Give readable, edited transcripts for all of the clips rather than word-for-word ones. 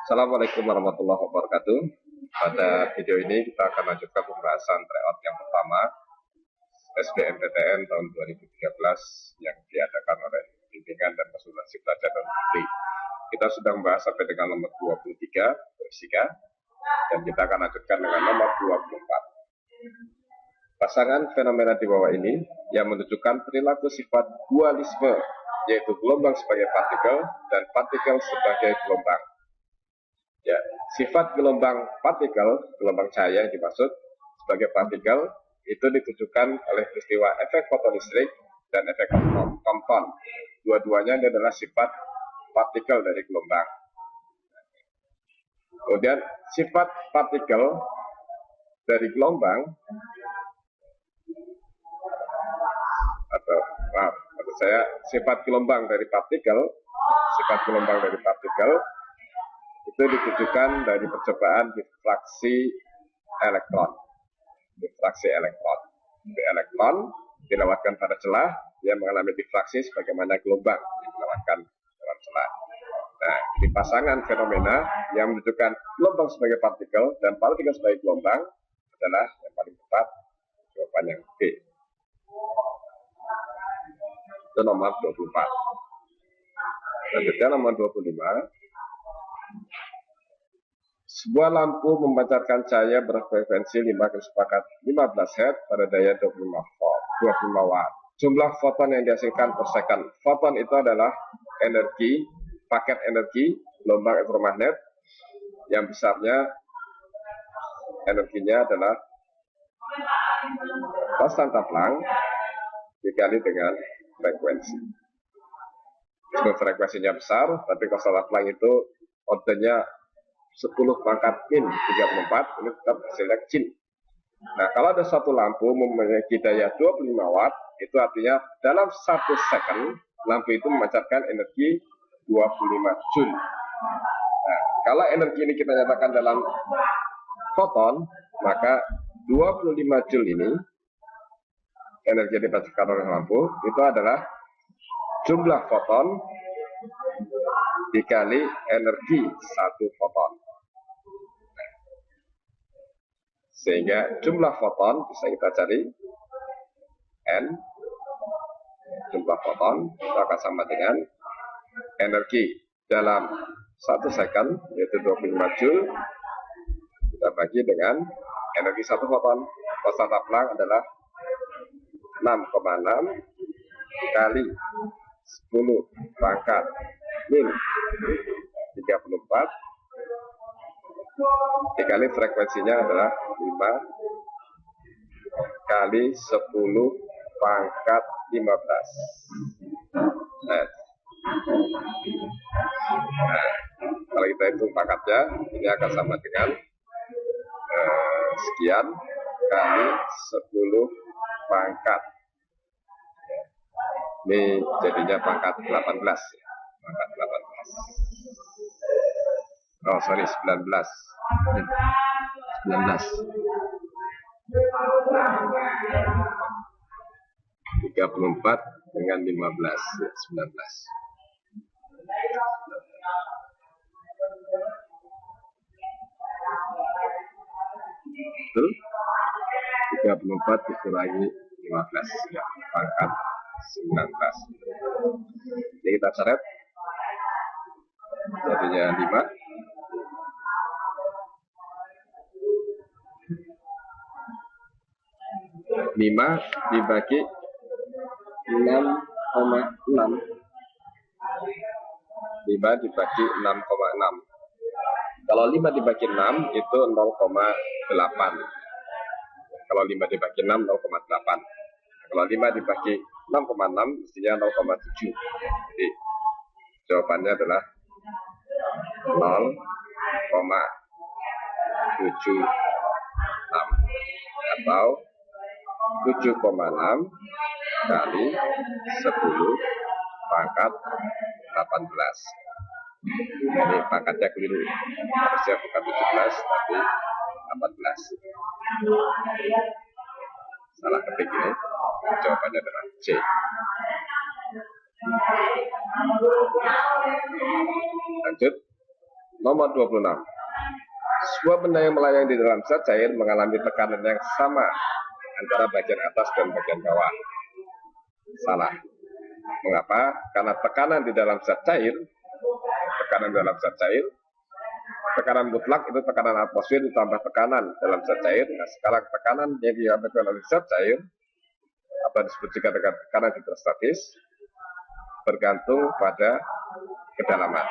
Assalamualaikum warahmatullahi wabarakatuh. Pada video ini kita akan lanjutkan pembahasan tryout yang pertama SBMPTN tahun 2013 yang diadakan oleh Bimbingan dan Konsultasi Pelajar dan Negeri. Kita sudah membahas sampai dengan nomor 23 bersika, dan kita akan lanjutkan dengan nomor 24. Pasangan fenomena di bawah ini yang menunjukkan perilaku sifat dualisme, yaitu gelombang sebagai partikel dan partikel sebagai gelombang. Ya, sifat gelombang partikel, gelombang cahaya yang dimaksud sebagai partikel, itu ditujukan oleh peristiwa efek fotonistrik dan efek Compton. Dua-duanya adalah sifat partikel dari gelombang. Kemudian sifat partikel dari gelombang sifat gelombang dari partikel itu ditujukan dari percobaan difraksi elektron. Di elektron dilewatkan pada celah yang mengalami difraksi sebagaimana gelombang yang dilewatkan dalam celah. Nah, di pasangan fenomena yang menunjukkan gelombang sebagai partikel dan partikel sebagai gelombang adalah yang paling tepat jawaban yang B. Itu nomor 24. Selanjutnya nomor 25. Sebuah lampu memancarkan cahaya berfrekuensi 5 Hz pada daya 25 watt. Jumlah foton yang dihasilkan per second. Foton itu adalah energi, paket energi gelombang elektromagnet yang besarnya energinya adalah konstanta Planck dikali dengan frekuensi. Meskipun frekuensinya besar, tapi konstanta Planck itu ordernya 10 pangkat min 34, ini tetap hasilnya kecil. Nah, kalau ada satu lampu memiliki daya 25 watt, itu artinya dalam 1 second lampu itu memancarkan energi 25 joule. Nah, kalau energi ini kita nyatakan dalam foton, maka 25 joule ini energi yang dipancarkan oleh lampu itu adalah jumlah foton dikali energi satu foton. Sehingga jumlah foton bisa kita cari N. Jumlah foton itu akan sama dengan energi dalam 1 second, yaitu 25 joule, kita bagi dengan energi satu foton. Konstanta Planck adalah 6,6 kali 10 pangkat min 34 dikali frekuensinya adalah 5 kali 10 pangkat 15. Nah, kalau kita hitung pangkatnya, ini akan sama dengan sekian kali 10 pangkat. Ini jadinya pangkat 18. Pangkat 18. Oh, sorry, 19. 19. 34 dengan 15, ya, 19. Betul? 34 dikurangi 15, ya, pangkat 19. Jadi kita coret, jadinya 5. 5 dibagi 6,6. 5 dibagi 6,6. Kalau 5 dibagi 6 itu 0,8. Kalau 5 dibagi 6 0,8. Kalau 5 dibagi 6,6 mestinya 0,7. Jadi jawabannya adalah 0,76 atau 7,6 kali 10 pangkat 18. Ini pangkatnya keliru, harusnya bukan 17 tapi 18. Salah ketik ini. Jawabannya adalah C. Lanjut. Nomor 26. Sebuah benda yang melayang di dalam zat cair mengalami tekanan yang sama antara bagian atas dan bagian bawah. Salah. Mengapa? Karena tekanan di dalam zat cair, tekanan mutlak itu tekanan atmosfer ditambah tekanan dalam zat cair. Nah, sekarang tekanan yang diambil oleh zat cair atau disebut juga dengan tekanan hidrostatis bergantung pada kedalaman.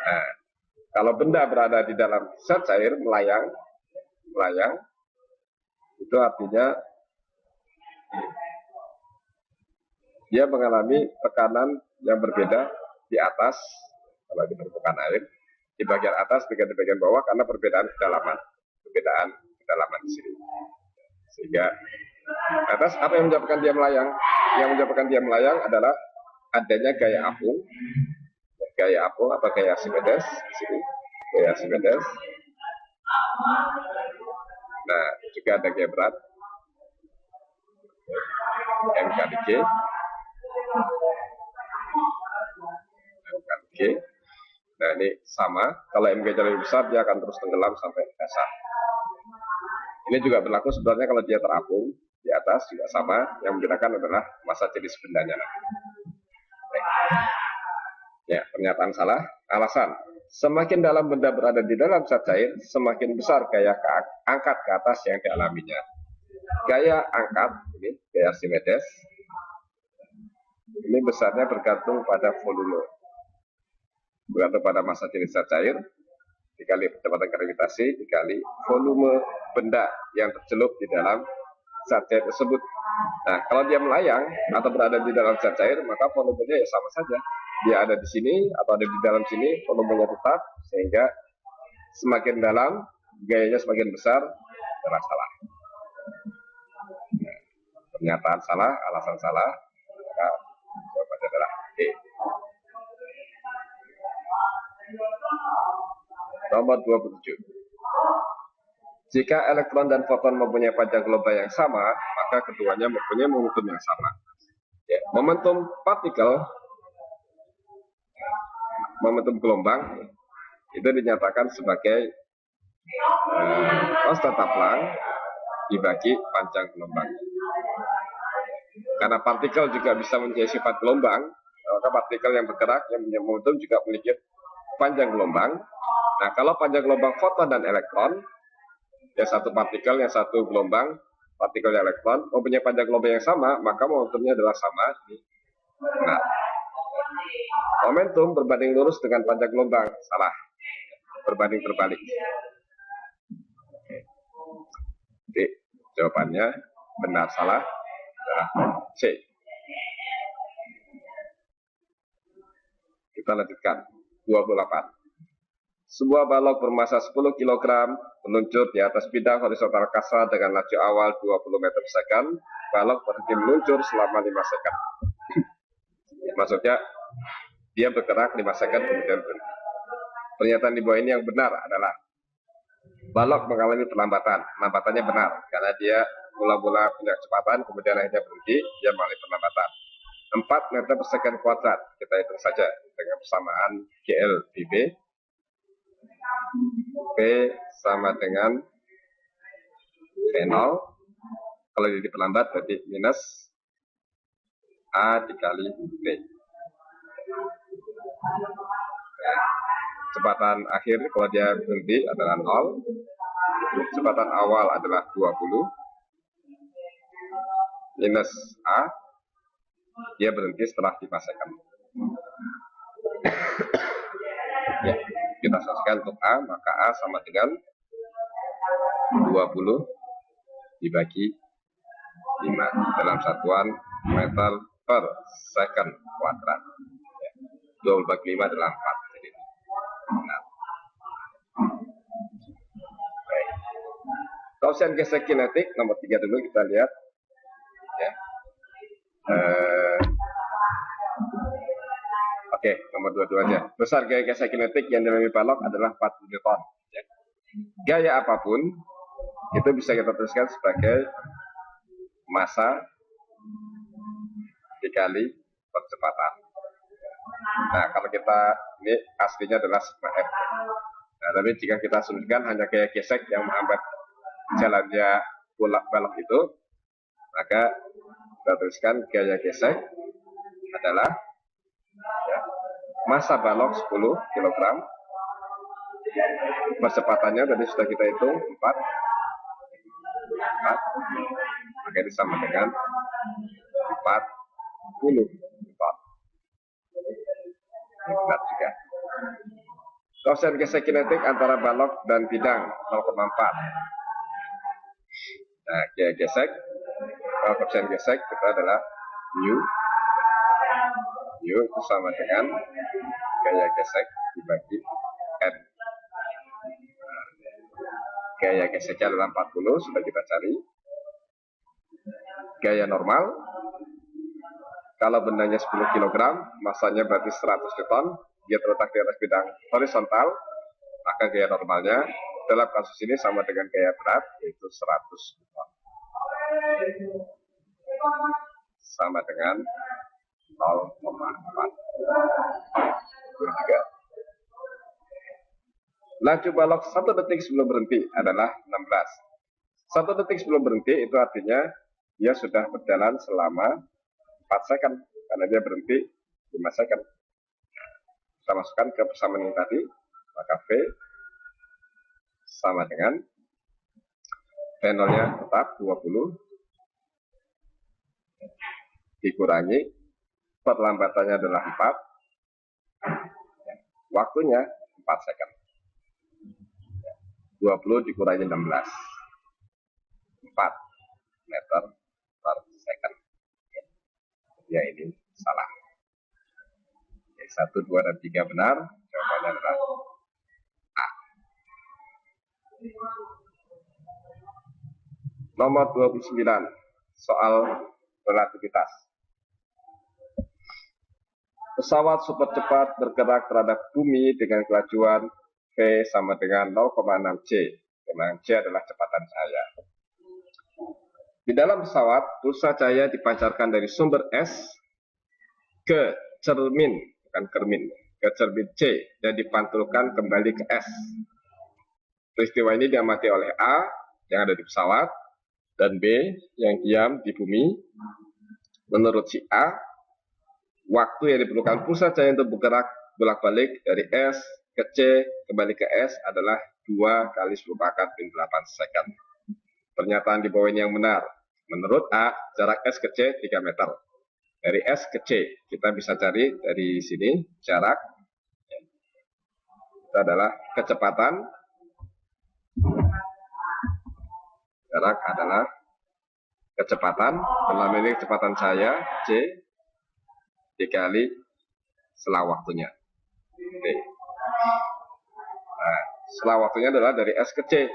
Nah, kalau benda berada di dalam zat cair melayang, itu artinya dia mengalami tekanan yang berbeda di atas, kalau di permukaan air, di bagian atas dengan di bagian bawah karena perbedaan kedalaman di sini. Sehingga atas apa yang menyebabkan dia melayang? Yang menyebabkan dia melayang adalah adanya gaya apung atau gaya Archimedes di sini, gaya Archimedes. Nah, juga ada gaya berat M kali G. Nah, ini sama. Kalau MG lebih besar, dia akan terus tenggelam sampai dasar. Ini juga berlaku sebenarnya kalau dia terapung di atas juga sama. Yang membedakan adalah massa jenis bendanya. Ya, pernyataan salah. Alasan: semakin dalam benda berada di dalam zat cair, semakin besar gaya angkat ke atas yang dialaminya. Gaya angkat, ini gaya Archimedes, ini besarnya bergantung pada volume, bergantung pada massa jenis zat cair dikali kecepatan gravitasi dikali volume benda yang tercelup di dalam zat cair tersebut. Nah, kalau dia melayang atau berada di dalam zat cair, maka volumenya ya sama saja. Dia ada di sini atau ada di dalam sini, volumenya tetap, sehingga semakin dalam gayanya semakin besar. Adalah salah. Nah, pernyataan salah, alasan salah, maka jawabannya adalah D. Nomor 27. Jika elektron dan foton mempunyai panjang gelombang yang sama, maka keduanya mempunyai momentum yang sama. Ya, momentum gelombang itu dinyatakan sebagai konstanta Planck dibagi panjang gelombang. Karena partikel juga bisa mempunyai sifat gelombang, maka partikel yang bergerak yang punya momentum juga memiliki panjang gelombang. Nah, kalau panjang gelombang foton dan elektron, yang satu partikel, yang satu gelombang, partikel dan elektron mempunyai panjang gelombang yang sama, maka momentumnya adalah sama. Nah, momentum berbanding lurus dengan panjang gelombang, salah. Berbanding terbalik. Jadi, jawabannya benar salah adalah C. Kita lanjutkan. 28. Sebuah balok bermassa 10 kg meluncur di atas bidang horizontal kasar dengan laju awal 20 meter per second. Balok berhenti meluncur selama 5 second. Maksudnya, dia bergerak 5 second kemudian berhenti. Pernyataan di bawah ini yang benar adalah balok mengalami perlambatan. Lambatannya benar, karena dia mula-mula punya kecepatan, kemudian akhirnya berhenti, dia mengalami perlambatan. 4 meter per second kuadrat, kita hitung saja dengan persamaan GL dB. P sama dengan V0. Kalau jadi perlambat berarti minus A dikali T. Kecepatan akhir kalau dia berhenti adalah 0. Kecepatan awal adalah 20 minus A, dia berhenti setelah 5 second. Ya, kita saksikan untuk A, maka A sama dengan 20 dibagi 5 dalam satuan meter per second kuadrat. 20 bagi 5 adalah 4. Jadi, nah. Tausian gesek kinetik nomor 3 dulu kita lihat. Ya. Oke, nomor 22 aja. Besar gaya gesek kinetik yang dialami balok adalah 40 Newton. Ya. Gaya apapun itu bisa kita tuliskan sebagai massa dikali percepatan. Nah, kalau kita ini aslinya adalah sigma F. Nah, tapi jika kita asumsikan hanya gaya gesek yang menghambat jalannya balok itu, maka kita tuliskan gaya gesek adalah ya, massa balok 10 kg, percepatannya tadi sudah kita hitung 4, maka ini sama dengan 40 ton. Ini benar juga. Koefisien gesek kinetik antara balok dan bidang 0,4. Nah, gaya gesek, koefisien gesek itu adalah mu. Mu itu sama dengan gaya gesek dibagi n. Gaya geseknya adalah 40, sudah kita cari. Gaya normal, kalau bendanya 10 kg, masanya berarti 100 Newton, dia terletak di atas bidang horizontal, maka gaya normalnya dalam kasus ini sama dengan gaya berat, yaitu 100 Newton. Sama dengan 0,4. Laju balok 1 detik sebelum berhenti adalah 16. 1 detik sebelum berhenti itu artinya dia sudah berjalan selama 4 second, karena dia berhenti 5 second. Kita masukkan ke persamaan ini tadi, maka V sama dengan V0-nya tetap 20 dikurangi perlambatannya adalah 4, waktunya 4 second. 20 dikurangi 16, 4 meter per second. Ya, ini salah. 1, 2, dan 3 benar. Jawabannya adalah A. Nomor 29, soal relativitas. Pesawat super cepat bergerak terhadap bumi dengan kelajuan V sama dengan 0,6 C. Dimana C adalah kecepatan cahaya. Di dalam pesawat, pulsa cahaya dipancarkan dari sumber S ke cermin, bukan kermin, ke cermin C dan dipantulkan kembali ke S. Peristiwa ini diamati oleh A yang ada di pesawat dan B yang diam di bumi. Menurut si A, waktu yang diperlukan pulsa cahaya untuk bergerak bolak-balik dari S ke C kembali ke S adalah 2 kali 10⁻⁸ second. Pernyataan di bawah ini yang benar. Menurut A, jarak S ke C 3 meter. Dari S ke C, kita bisa cari dari sini jarak. Itu adalah kecepatan. Jarak adalah kecepatan. Dalam ini kecepatan cahaya C dikali selang waktunya. D. Nah, selang waktunya adalah dari S ke C.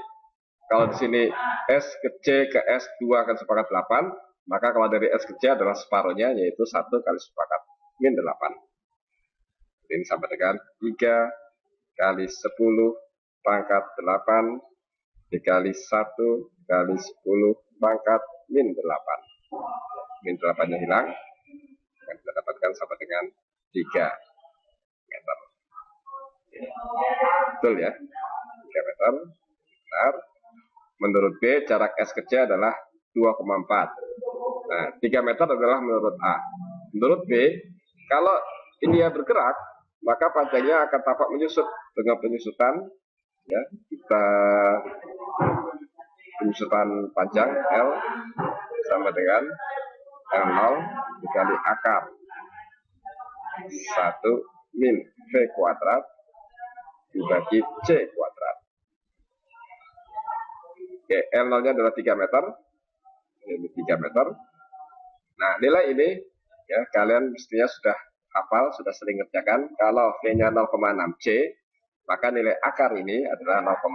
Kalau di sini S ke C ke S 2 akan sepakat 8, maka kalau dari S ke C adalah separuhnya, yaitu 1 kali sepakat min 8. Ini sama dengan 3 kali 10⁻8 dikali 1 kali 10⁻min 8. Min 8-nya hilang, yang kita dapatkan sama dengan 3 meter. Betul ya, 3 meter. Benar. Menurut B, jarak S ke C adalah 2,4. Nah, 3 meter adalah menurut A. Menurut B, kalau ini dia bergerak, maka panjangnya akan tampak menyusut. Dengan penyusutan, ya, kita penyusutan panjang L sama dengan L0 dikali akar 1 min V kuadrat dibagi C kuadrat. Oke, L0-nya adalah 3 meter. Ini 3 meter. Nah, nilai ini ya kalian mestinya sudah hafal, sudah sering ngerjakan. Kalau V-nya 0,6 C, maka nilai akar ini adalah 0,8.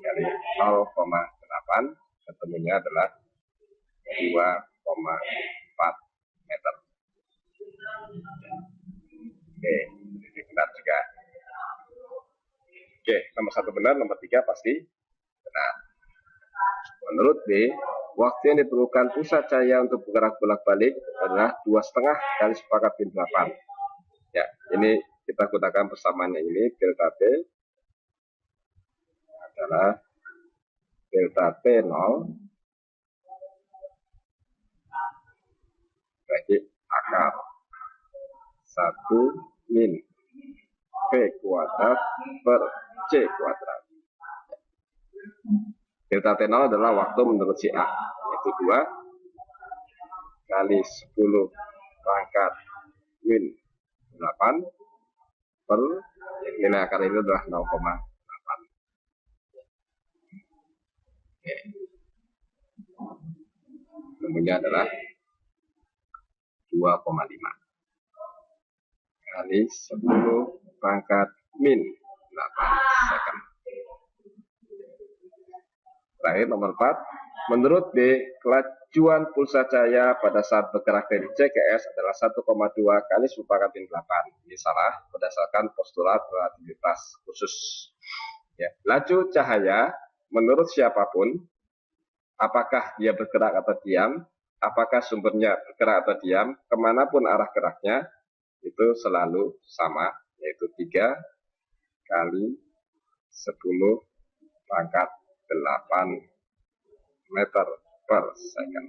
Kali 0,8, ketemunya adalah 2,4 meter. Oke, ini benar juga. Oke, nomor 1 benar, nomor 3 pasti benar. Menurut B, Waktu yang diperlukan pusat cahaya untuk bergerak bolak-balik adalah 2,5 kali sepakat min 8. Ya, ini kita gunakan persamaannya ini. Delta T adalah delta T0 bagi akar 1 min P kuadrat per C kuadrat. Delta T0 adalah waktu menurut si A, yaitu 2 kali 10 pangkat min 8 per nilai akar ini adalah 0,8. Kemudian adalah 2,5 kali 10 pangkat min 8 second. Terakhir nomor 4, menurut B, kelajuan pulsa cahaya pada saat bergerak dari C ke S adalah 1,2 kali 10 pangkat min 8. Ini salah berdasarkan postulat relativitas khusus. Ya, laju cahaya menurut siapapun, apakah dia bergerak atau diam, apakah sumbernya bergerak atau diam, kemanapun arah geraknya, itu selalu sama, yaitu 3 kali 10 pangkat 8 meter per second.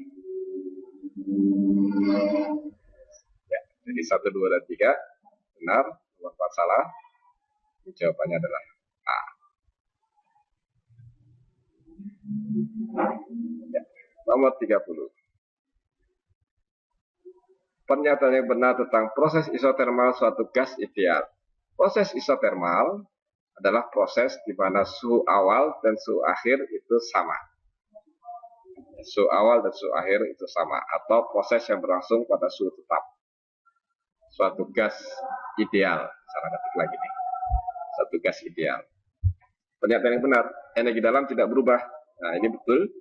Ya, jadi 1, 2, dan 3 benar, nomor 4 salah. Jawabannya adalah A. Ya, nomor 30. Pernyataan yang benar tentang proses isotermal suatu gas ideal. Proses isotermal adalah proses di mana suhu awal dan suhu akhir itu sama. Suhu awal dan suhu akhir itu sama, atau proses yang berlangsung pada suhu tetap. Suatu gas ideal, cara ketik lagi nih. Suatu gas ideal. Pernyataan yang benar, energi dalam tidak berubah. Nah, ini betul.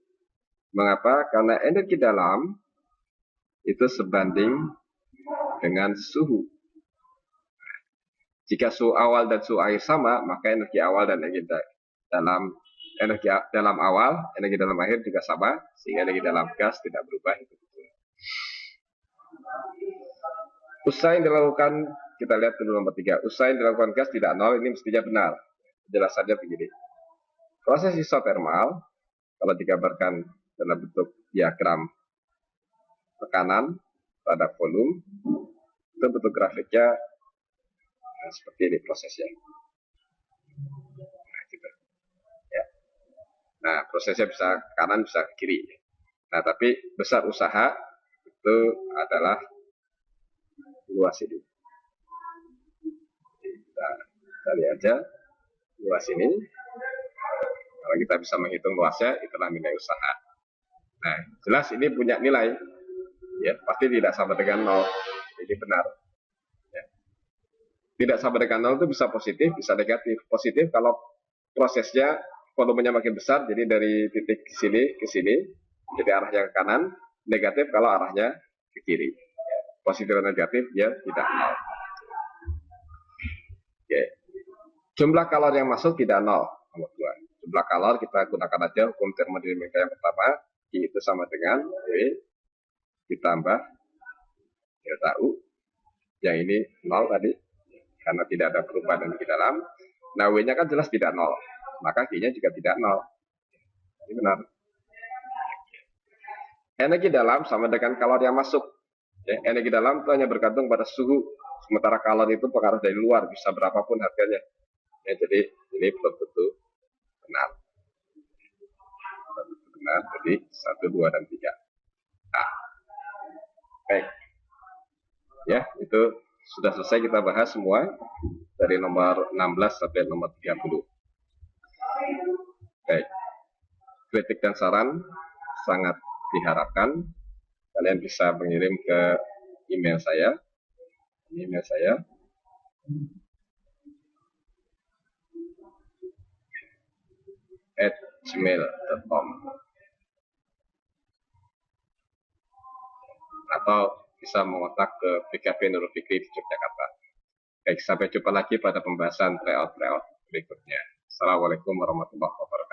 Mengapa? Karena energi dalam itu sebanding dengan suhu. Jika suhu awal dan suhu akhir sama, maka energi awal dan energi dalam awal, energi dalam akhir juga sama, sehingga energi dalam gas tidak berubah. Itu betul. Usaha yang dilakukan, kita lihat dulu nomor 3. Usaha yang dilakukan gas tidak nol, ini mestinya benar. Penjelasannya begini. Proses isotermal, kalau digambarkan dalam bentuk diagram tekanan terhadap volume, itu bentuk grafiknya seperti ini prosesnya. Nah, gitu. Ya. Nah, prosesnya bisa ke kanan, bisa ke kiri. Nah, tapi besar usaha itu adalah luas ini. Kita lihat aja luas ini. Kalau kita bisa menghitung luasnya, itulah nilai usaha. Nah, jelas ini punya nilai. Ya, pasti tidak sama dengan 0. Ini benar. Tidak sama dengan 0 itu bisa positif, bisa negatif. Positif kalau prosesnya volumenya makin besar, jadi dari titik sini ke sini, jadi arahnya ke kanan. Negatif kalau arahnya ke kiri. Positif dan negatif dia tidak 0. Oke. Jumlah kalor yang masuk tidak 0. Nomor 2. Jumlah kalor kita gunakan aja hukum termodinamika yang pertama. I itu sama dengan W ditambah delta U. Yang ini 0 tadi, karena tidak ada perubahan energi dalam. Nah, W-nya kan jelas tidak 0, maka G-nya juga tidak 0. Ini benar. Energi dalam sama dengan kalor yang masuk. Ya, energi dalam itu hanya bergantung pada suhu, sementara kalor itu pengaruh dari luar, bisa berapapun harganya. Ya, jadi ini belum tentu benar. Belum tentu benar, jadi 1, 2, dan 3. Nah, baik. Ya, itu sudah selesai kita bahas semua dari nomor 16 sampai nomor 30. Baik. Kritik dan saran sangat diharapkan kalian bisa mengirim ke email saya. Email saya @gmail.com atau bisa mengontak ke PKP Nurul Fikri di Yogyakarta. Baik, sampai jumpa lagi pada pembahasan tryout berikutnya. Assalamualaikum warahmatullahi wabarakatuh.